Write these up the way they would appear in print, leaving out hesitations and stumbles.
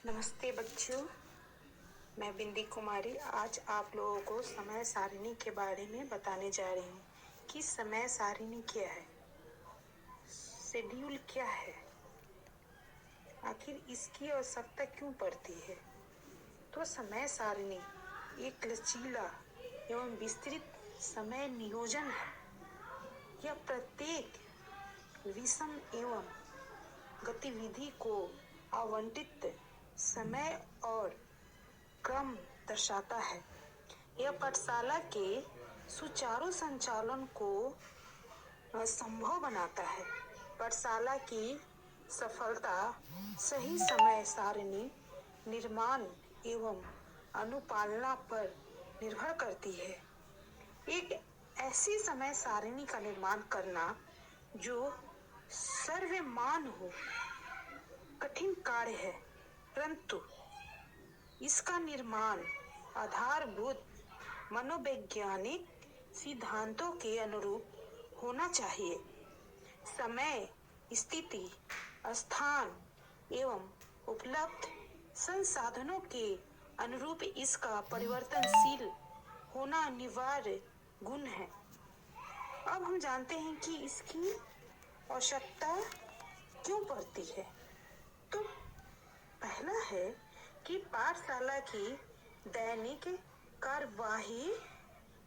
नमस्ते बच्चों, मैं बिंदी कुमारी आज आप लोगों को समय सारिणी के बारे में बताने जा रही हूँ कि समय सारिणी क्या है, शेड्यूल क्या है, आखिर इसकी आवश्यकता क्यों पड़ती है। तो समय सारिणी एक लचीला एवं विस्तृत समय नियोजन है। यह प्रत्येक विषम एवं गतिविधि को आवंटित समय और क्रम दर्शाता है। यह पाठशाला के सुचारू संचालन को संभव बनाता है। पाठशाला की सफलता सही समय सारिणी निर्माण एवं अनुपालना पर निर्भर करती है। एक ऐसी समय सारिणी का निर्माण करना जो सर्वमान्य हो कठिन कार्य है, परंतु इसका निर्माण आधारभूत मनोवैज्ञानिक सिद्धांतों के अनुरूप होना चाहिए। समय, स्थिति, स्थान एवं उपलब्ध संसाधनों के अनुरूप इसका परिवर्तनशील होना अनिवार्य गुण है। अब हम जानते हैं कि इसकी आवश्यकता क्यों पड़ती है। तो पहला है कि पाठशाला की दैनिक कार्यवाही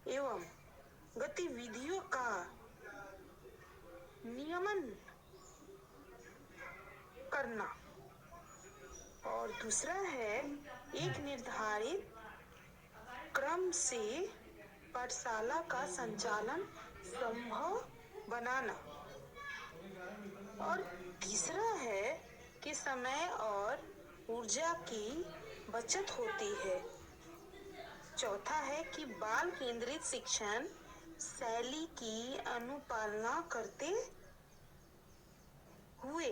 एवं गतिविधियों का नियमन करना, और दूसरा है एक निर्धारित क्रम से पाठशाला का संचालन संभव बनाना, और तीसरा है कि समय और ऊर्जा की बचत होती है। चौथा है कि बाल केंद्रित शिक्षण शैली की अनुपालना करते हुए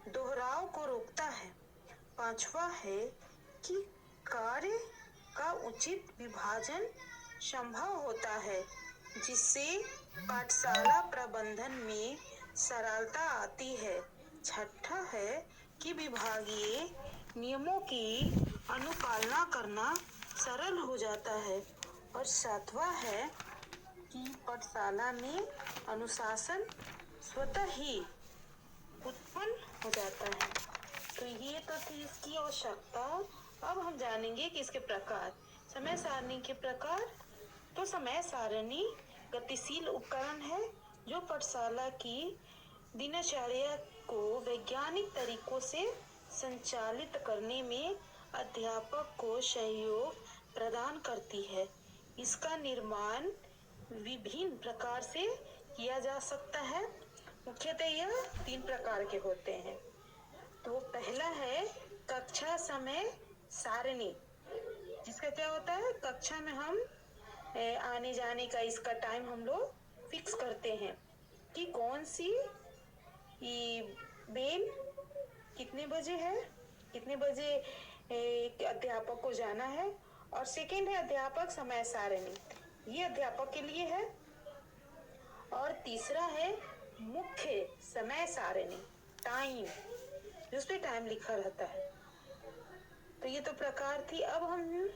दोहराव को रोकता है। पांचवा है कि कार्य का उचित विभाजन संभव होता है, जिससे पाठशाला प्रबंधन में सरलता आती है। छठा है कि विभागीय नियमों की अनुपालना करना सरल हो जाता है, और सातवां है कि पाठशाला में अनुशासन स्वतः ही उत्पन्न हो जाता है। तो ये तो थी इसकी आवश्यकता। अब हम जानेंगे कि इसके प्रकार। समय सारणी के प्रकार। तो समय सारणी गतिशील उपकरण है जो पाठशाला की दिनचर्या को वैज्ञानिक तरीकों से संचालित करने में अध्यापक को सहयोग प्रदान करती है। इसका निर्माण विभिन्न प्रकार से किया जा सकता है। मुख्यतः यह 3 प्रकार के होते हैं। तो पहला है कक्षा समय सारणी, जिसका क्या होता है, कक्षा में हम आने जाने का इसका टाइम हम लोग फिक्स करते हैं कि कौन सी बेल कितने बजे है, कितने बजे अध्यापक को जाना है। और सेकेंड है अध्यापक समय सारणी, ये अध्यापक के लिए है। और तीसरा है मुख्य समय सारणी, टाइम, जिस पे टाइम लिखा रहता है। तो ये तो प्रकार थी। अब हम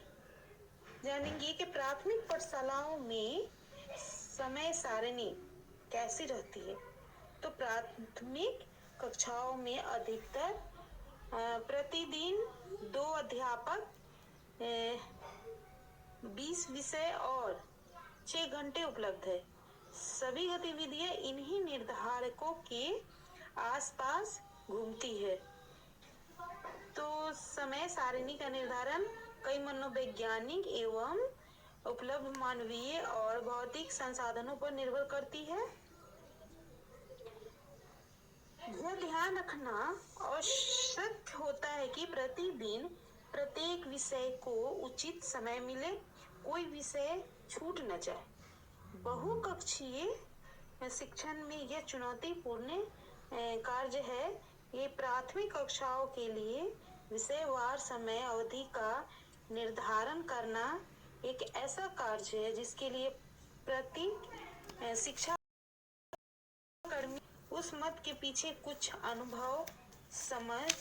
जानेंगे कि प्राथमिक पाठशालाओं में समय सारणी कैसी रहती है। तो प्राथमिक कक्षाओं में अधिकतर प्रतिदिन 2 अध्यापक 20 विषय और 6 घंटे उपलब्ध है। सभी गतिविधियां इन्हीं निर्धारकों के आसपास घूमती है। तो समय सारिणी का निर्धारण कई मनोवैज्ञानिक एवं उपलब्ध मानवीय और भौतिक संसाधनों पर निर्भर करती है। यह ध्यान रखना आवश्यक होता है कि प्रतिदिन प्रत्येक विषय को उचित समय मिले, कोई विषय छूट न जाए। बहुकक्षीय शिक्षण में यह चुनौतीपूर्ण कार्य है। ये प्राथमिक कक्षाओं के लिए विषयवार समय अवधि का निर्धारण करना एक ऐसा कार्य है जिसके लिए प्रति शिक्षा कर्मी उस मत के पीछे कुछ अनुभव, समझ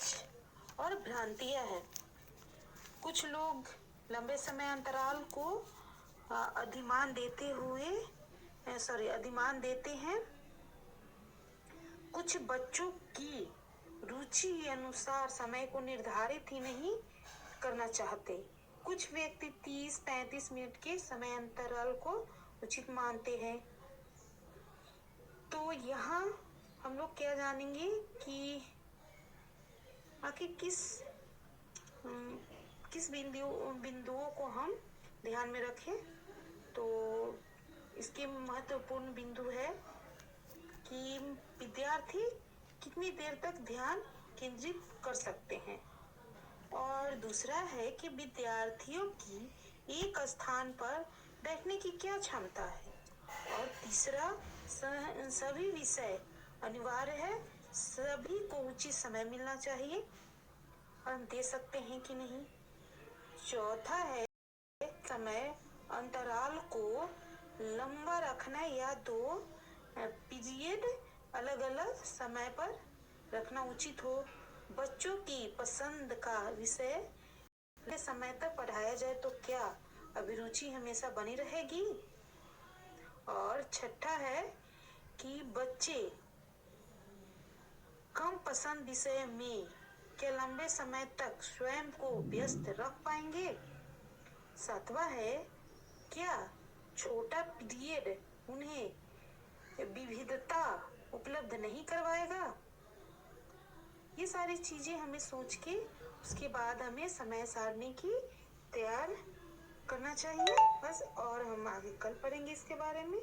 और भ्रांतियां हैं। कुछ लोग लंबे समय अंतराल को अधिमान देते हैं। कुछ बच्चों की रुचि के अनुसार समय को निर्धारित ही नहीं करना चाहते। कुछ व्यक्ति 30-35 मिनट के समय अंतराल को उचित मानते हैं। तो यहाँ हम लोग क्या जानेंगे कि आखिर किस बिंदुओं को हम ध्यान में रखें। तो इसके महत्वपूर्ण बिंदु है कि विद्यार्थी कितनी देर तक ध्यान केंद्रित कर सकते हैं, और दूसरा है कि विद्यार्थियों की एक स्थान पर बैठने की क्या क्षमता है, और तीसरा सभी विषय अनिवार्य है, सभी को उचित समय मिलना चाहिए, हम दे सकते हैं कि नहीं। चौथा है समय अंतराल को लंबा रखना या 2 पीरियड अलग अलग समय पर रखना उचित हो। बच्चों की पसंद का विषय लंबे समय तक पढ़ाया जाए तो क्या अभिरुचि हमेशा बनी रहेगी। और छठा है कि बच्चे कम पसंद विषय में क्या लंबे समय तक स्वयं को व्यस्त रख पाएंगे। सातवां है, क्या छोटा पीरियड उन्हें विविधता उपलब्ध नहीं करवाएगा। ये सारी चीजें हमें सोच के उसके बाद हमें समय सारणी की तैयार करना चाहिए बस। और हम आगे कल पढ़ेंगे इसके बारे में।